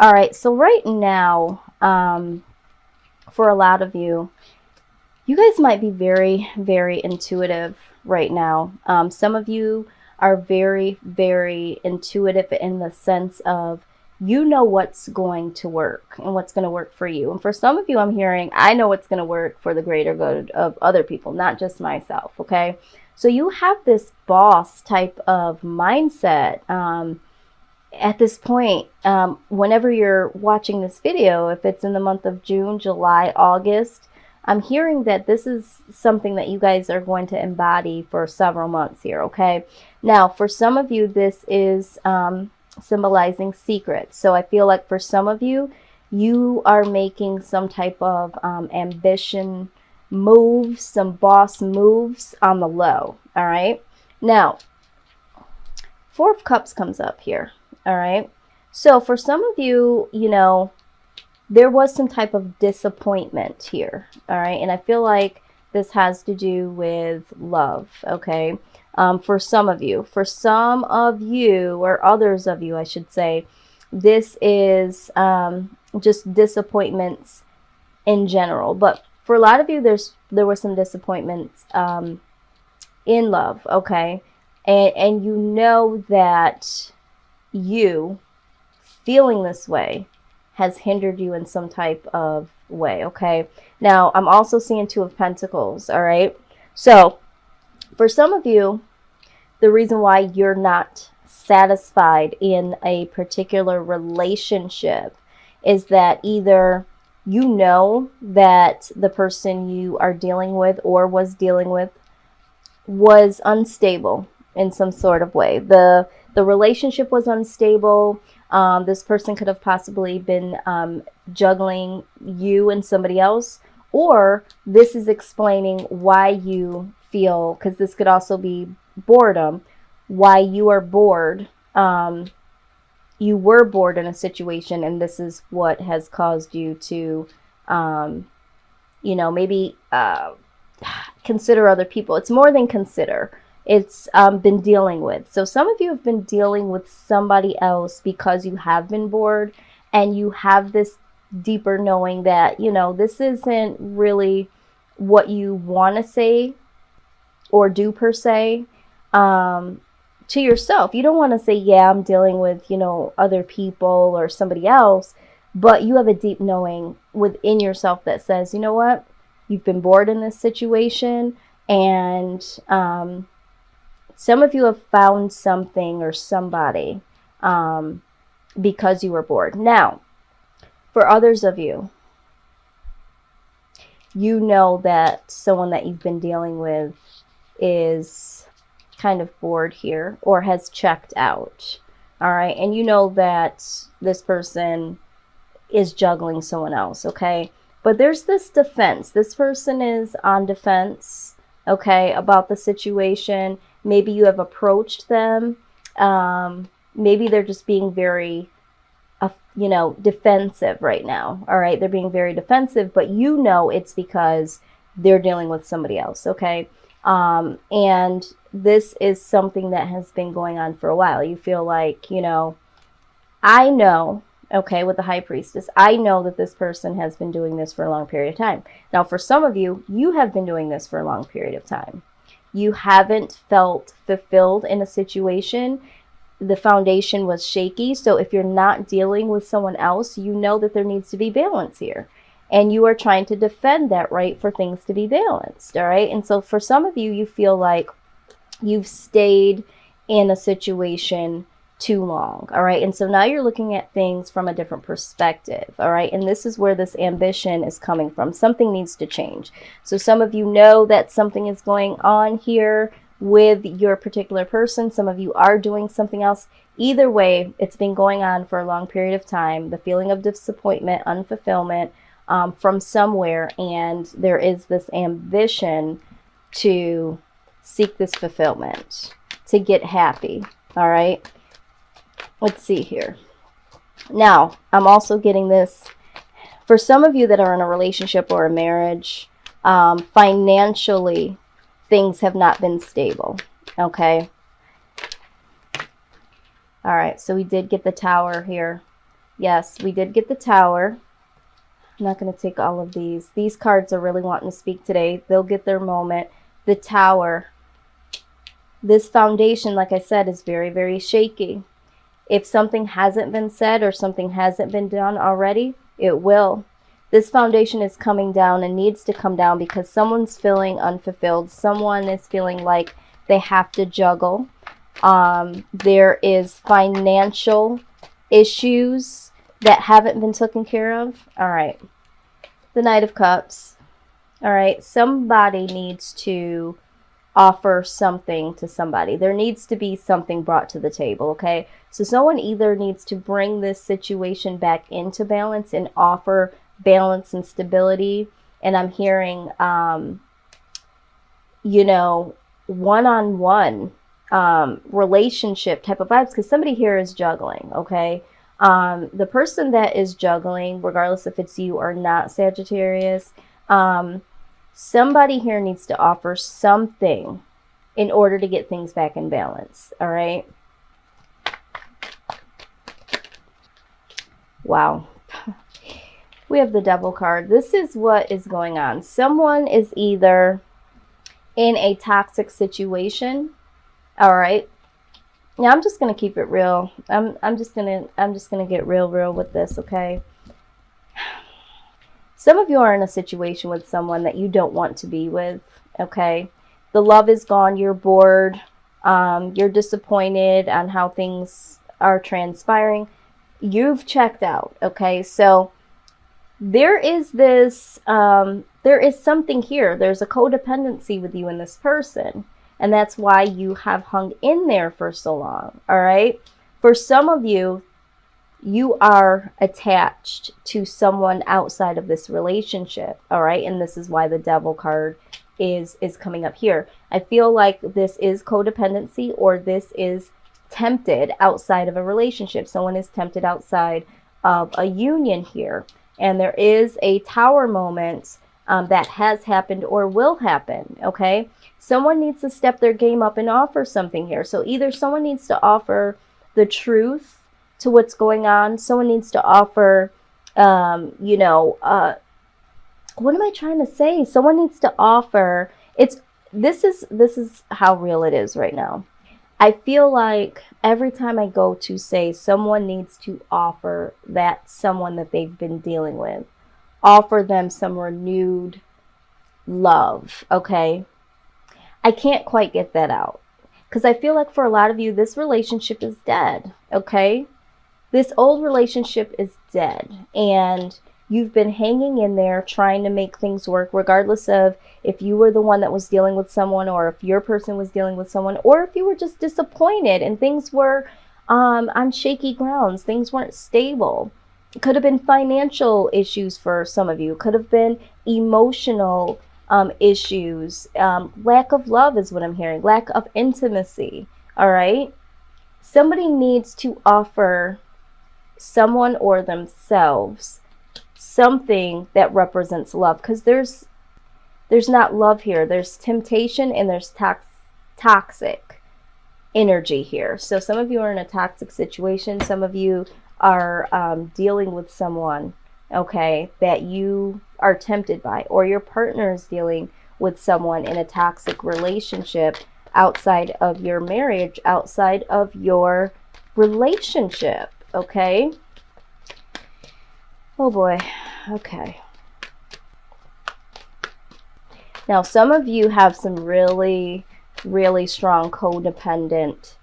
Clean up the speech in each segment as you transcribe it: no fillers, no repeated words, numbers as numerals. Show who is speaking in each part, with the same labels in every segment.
Speaker 1: All right, so right now, for a lot of you, you guys might be very, very intuitive right now. Some of you are very, very intuitive in the sense of you know what's going to work and what's going to work for you. And for some of you, I'm hearing, I know what's going to work for the greater good of other people, not just myself, okay? So you have this boss type of mindset. At this point, whenever you're watching this video, if it's in the month of June, July, August, I'm hearing that this is something that you guys are going to embody for several months here, okay? Now, for some of you, this is symbolizing secrets. So I feel like for some of you, you are making some type of ambition moves, some boss moves on the low, all right? Now, Four of Cups comes up here, all right? So for some of you, you know, there was some type of disappointment here, all right? And I feel like this has to do with love, okay? For some of you, or others of you, I should say, this is just disappointments in general. But for a lot of you, there were some disappointments in love, okay? And you know that you feeling this way has hindered you in some type of way, okay? Now, I'm also seeing Two of Pentacles, all right? So, for some of you, the reason why you're not satisfied in a particular relationship is that either you know that the person you are dealing with or was dealing with was unstable in some sort of way. The relationship was unstable. This person could have possibly been juggling you and somebody else, or this is explaining why you feel, because this could also be boredom, why you are bored. You were bored in a situation, and this is what has caused you to, you know, maybe consider other people. It's more than consider. It's been dealing with. So some of you have been dealing with somebody else because you have been bored, and you have this deeper knowing that, you know, this isn't really what you want to say or do per se to yourself. You don't want to say, yeah, I'm dealing with, you know, other people or somebody else, but you have a deep knowing within yourself that says, you know what, you've been bored in this situation, and some of you have found something or somebody because you were bored. Now, for others of you, you know that someone that you've been dealing with is kind of bored here or has checked out. All right. And you know that this person is juggling someone else. Okay. But there's this defense. This person is on defense, okay, about the situation. Maybe you have approached them. Maybe they're just being very, you know, defensive right now. All right. They're being very defensive, but you know it's because they're dealing with somebody else. Okay. And this is something that has been going on for a while. You feel like, you know, I know, okay, with the High Priestess, I know that this person has been doing this for a long period of time. Now, for some of you, you have been doing this for a long period of time. You haven't felt fulfilled in a situation. The foundation was shaky. So if you're not dealing with someone else, you know that there needs to be balance here. And you are trying to defend that right for things to be balanced, all right? And so for some of you, you feel like you've stayed in a situation too long, all right? And so now you're looking at things from a different perspective, all right? And this is where this ambition is coming from. Something needs to change. So some of you know that something is going on here with your particular person. Some of you are doing something else. Either way, it's been going on for a long period of time. The feeling of disappointment, unfulfillment from somewhere, and there is this ambition to seek this fulfillment, to get happy, all right? Let's see here. Now, I'm also getting this, for some of you that are in a relationship or a marriage, financially, things have not been stable, okay? All right, so we did get the Tower here. Yes, we did get the Tower. I'm not going to take all of these. These cards are really wanting to speak today. They'll get their moment. The Tower. This foundation, like I said, is very, very shaky. If something hasn't been said or something hasn't been done already, it will. This foundation is coming down and needs to come down because someone's feeling unfulfilled. Someone is feeling like they have to juggle. There is financial issues that haven't been taken care of. All right. The Knight of Cups. All right. Somebody needs to offer something to somebody. There needs to be something brought to the table, okay? So someone either needs to bring this situation back into balance and offer balance and stability. And I'm hearing, you know, one-on-one relationship type of vibes, because somebody here is juggling, okay? The person that is juggling, regardless if it's you or not, Sagittarius, somebody here needs to offer something in order to get things back in balance, all right? Wow. We have the Devil card. This is what is going on. Someone is either in a toxic situation, all right? Now I'm just going to keep it real. I'm just going to get real with this, okay? Some of you are in a situation with someone that you don't want to be with, okay? The love is gone. You're bored. You're disappointed on how things are transpiring. You've checked out, okay? So there is this, there is something here. There's a codependency with you and this person. And that's why you have hung in there for so long, all right? For some of you, you are attached to someone outside of this relationship, all right? And this is why the Devil card is coming up here. I feel like this is codependency, or this is tempted outside of a relationship. Someone is tempted outside of a union here. And there is a Tower moment that has happened or will happen, okay? Someone needs to step their game up and offer something here. So either someone needs to offer the truth to what's going on. Someone needs to offer, you know, what am I trying to say? Someone needs to offer, this is how real it is right now. I feel like every time I go to say someone needs to offer that someone that they've been dealing with, offer them some renewed love, okay? I can't quite get that out because I feel like for a lot of you, this relationship is dead, okay? This old relationship is dead, and you've been hanging in there trying to make things work, regardless of if you were the one that was dealing with someone, or if your person was dealing with someone, or if you were just disappointed and things were on shaky grounds. Things weren't stable. It could have been financial issues for some of you. It could have been emotional issues. Lack of love is what I'm hearing. Lack of intimacy, all right? Somebody needs to offer someone or themselves something that represents love, because there's not love here. There's temptation and there's toxic energy here. So some of you are in a toxic situation. Some of you are dealing with someone, okay, that you are tempted by, or your partner is dealing with someone in a toxic relationship outside of your marriage, outside of your relationship, okay? Oh boy, okay. Now, some of you have some really, really strong codependent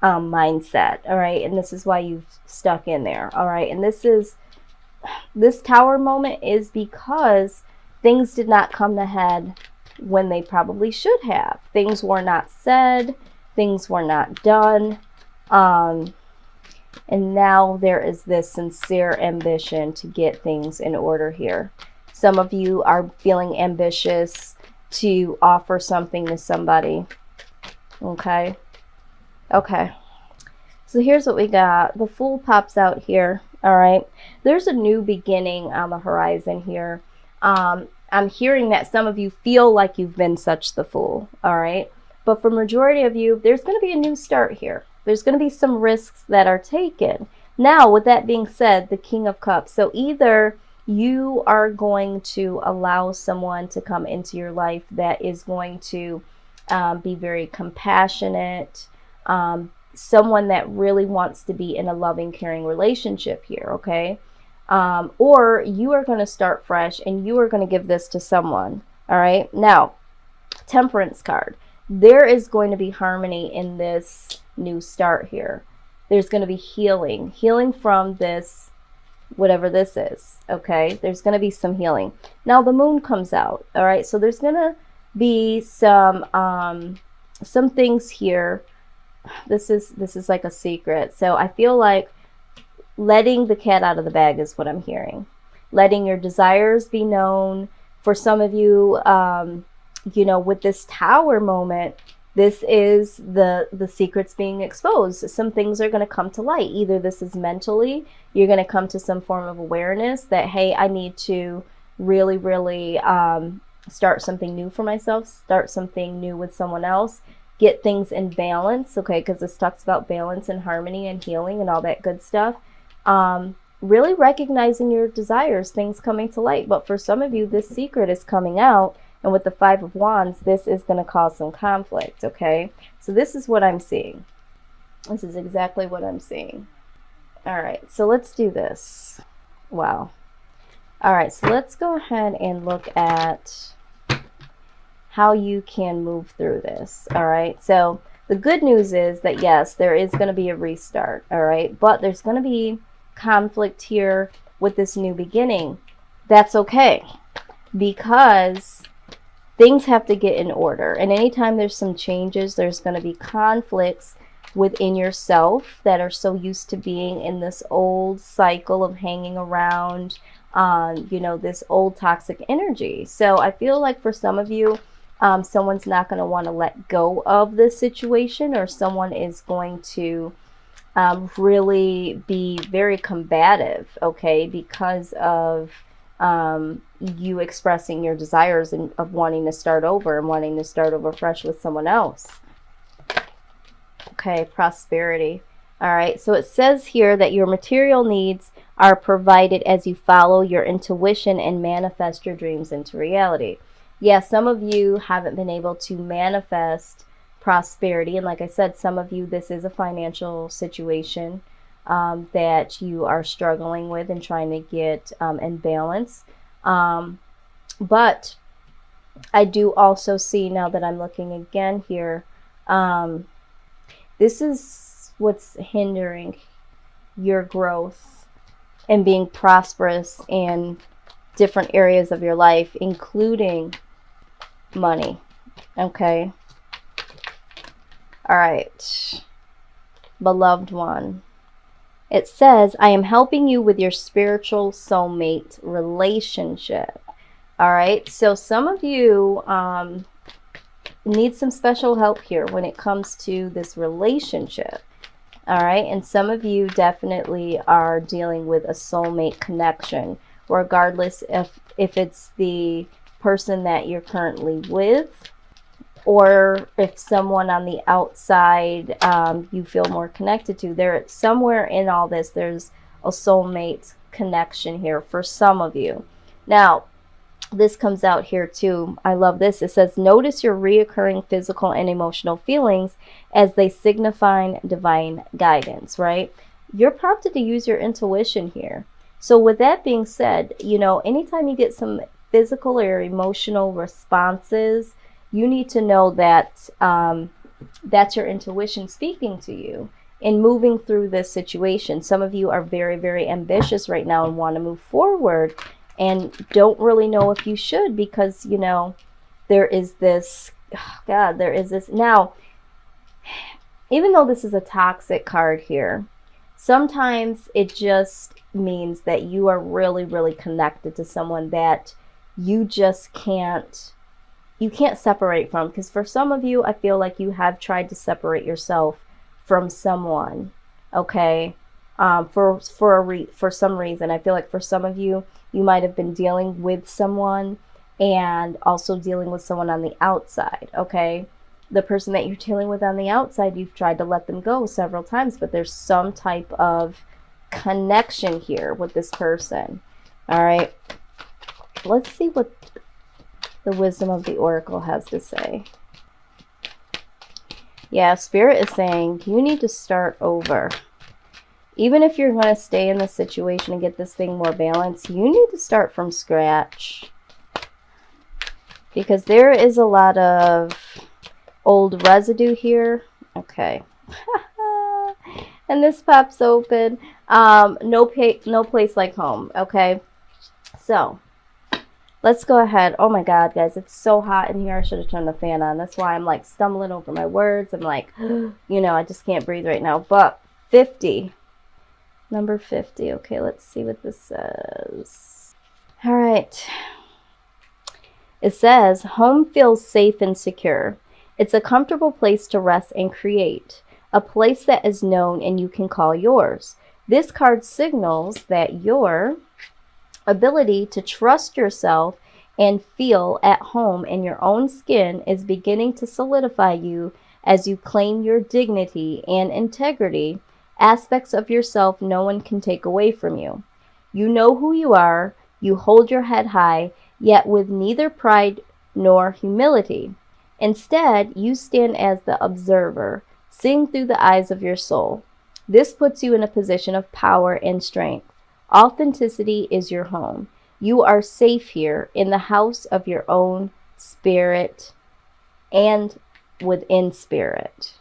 Speaker 1: mindset, all right? And this is why you've stuck in there, all right? And this Tower moment is because things did not come to head when they probably should have. Things were not said, things were not done, and now there is this sincere ambition to get things in order here. Some of you are feeling ambitious to offer something to somebody, okay? Okay, so here's what we got. The Fool pops out here, all right? There's a new beginning on the horizon here. I'm hearing that some of you feel like you've been such the fool, all right? But for majority of you, there's going to be a new start here. There's going to be some risks that are taken. Now, with that being said, the King of Cups. So either you are going to allow someone to come into your life that is going to be very compassionate, someone that really wants to be in a loving, caring relationship here, okay? Or you are going to start fresh and you are going to give this to someone, all right? Now, Temperance card. There is going to be harmony in this new start here. There's going to be healing from this, whatever this is, okay? There's going to be some healing. Now, the moon comes out, all right? So there's going to be some things here. This is like a secret. So I feel like letting the cat out of the bag is what I'm hearing. Letting your desires be known. For some of you, you know, with this Tower moment, this is the secrets being exposed. Some things are going to come to light. Either this is mentally, you're going to come to some form of awareness that, hey, I need to really, really start something new for myself, start something new with someone else, get things in balance, okay, because this talks about balance and harmony and healing and all that good stuff. Really recognizing your desires, things coming to light. But for some of you, this secret is coming out. And with the Five of Wands, this is going to cause some conflict, okay? So this is what I'm seeing. This is exactly what I'm seeing. All right, so let's do this. Wow. All right, so let's go ahead and look at how you can move through this, all right? So the good news is that, yes, there is going to be a restart, all right? But there's going to be conflict here with this new beginning. That's okay, because things have to get in order. And anytime there's some changes, there's going to be conflicts within yourself that are so used to being in this old cycle of hanging around, you know, this old toxic energy. So I feel like for some of you, someone's not going to want to let go of this situation, or someone is going to really be very combative, okay, because of you expressing your desires and of wanting to start over and wanting to start over fresh with someone else. Okay, prosperity. All right, so it says here that your material needs are provided as you follow your intuition and manifest your dreams into reality. Yeah, some of you haven't been able to manifest prosperity, and like I said, some of you, this is a financial situation that you are struggling with and trying to get in balance. But I do also see, now that I'm looking again here, this is what's hindering your growth and being prosperous in different areas of your life, including money. Okay. All right. Beloved one. It says, I am helping you with your spiritual soulmate relationship. All right. So some of you need some special help here when it comes to this relationship. All right. And some of you definitely are dealing with a soulmate connection, regardless if it's the person that you're currently with, or if someone on the outside you feel more connected to. There, somewhere in all this, there's a soulmate connection here for some of you. Now, this comes out here too. I love this. It says, notice your reoccurring physical and emotional feelings as they signify divine guidance, right? You're prompted to use your intuition here. So with that being said, you know, anytime you get some physical or emotional responses, you need to know that that's your intuition speaking to you in moving through this situation. Some of you are very, very ambitious right now and want to move forward and don't really know if you should, because, you know, there is this, oh God, there is this. Now, even though this is a toxic card here, sometimes it just means that you are really, really connected to someone that you just can't separate from. Because for some of you, I feel like you have tried to separate yourself from someone, okay, for some reason. I feel like for some of you, you might have been dealing with someone and also dealing with someone on the outside, okay? The person that you're dealing with on the outside, you've tried to let them go several times, but there's some type of connection here with this person. All right. Let's see what the wisdom of the oracle has to say. Yeah, Spirit is saying you need to start over. Even if you're going to stay in this situation and get this thing more balanced, you need to start from scratch. Because there is a lot of old residue here. Okay. And this pops open. No place like home. Okay. So, let's go ahead. Oh my God, guys. It's so hot in here. I should have turned the fan on. That's why I'm like stumbling over my words. I'm like, you know, I just can't breathe right now. But 50. Number 50. Okay, let's see what this says. All right. It says, home feels safe and secure. It's a comfortable place to rest and create. A place that is known and you can call yours. This card signals that your ability to trust yourself and feel at home in your own skin is beginning to solidify you as you claim your dignity and integrity, aspects of yourself no one can take away from you. You know who you are, you hold your head high, yet with neither pride nor humility. Instead, you stand as the observer, seeing through the eyes of your soul. This puts you in a position of power and strength. Authenticity is your home. You are safe here in the house of your own spirit and within spirit.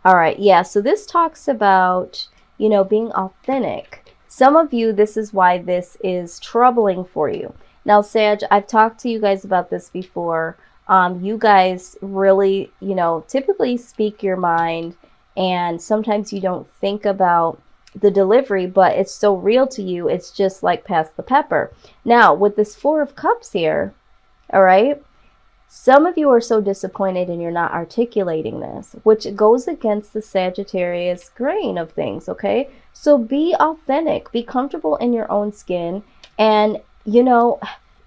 Speaker 1: All right, yeah, so this talks about, you know, being authentic. Some of you, this is why this is troubling for you. Now, Sag, I've talked to you guys about this before. You guys really, you know, typically speak your mind, and sometimes you don't think about the delivery, but it's so real to you. It's just like pass the pepper. Now, with this Four of Cups here, all right, some of you are so disappointed and you're not articulating this, which goes against the Sagittarius grain of things, okay? So be authentic, be comfortable in your own skin, and, you know,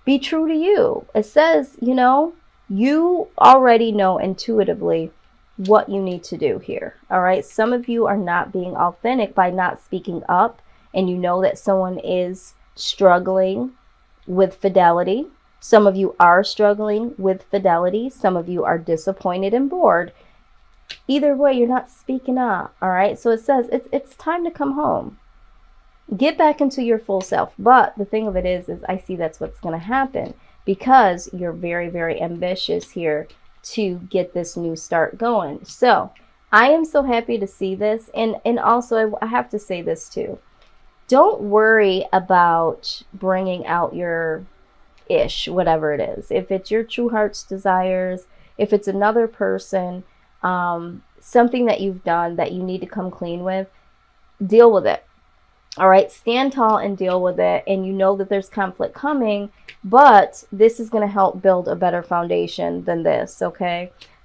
Speaker 1: be true to you. It says, you know, you already know intuitively what you need to do here. All right. Some of you are not being authentic by not speaking up, and you know that someone is struggling with fidelity. Some of you are struggling with fidelity. Some of you are disappointed and bored. Either way, you're not speaking up. All right. So it says it's time to come home. Get back into your full self. But the thing of it is I see that's what's going to happen, because you're very, very ambitious here to get this new start going. So I am so happy to see this. And also I have to say this too. Don't worry about bringing out your ish, whatever it is. If it's your true heart's desires, if it's another person, something that you've done that you need to come clean with, deal with it. All right, stand tall and deal with it. And you know that there's conflict coming, but this is going to help build a better foundation than this, okay?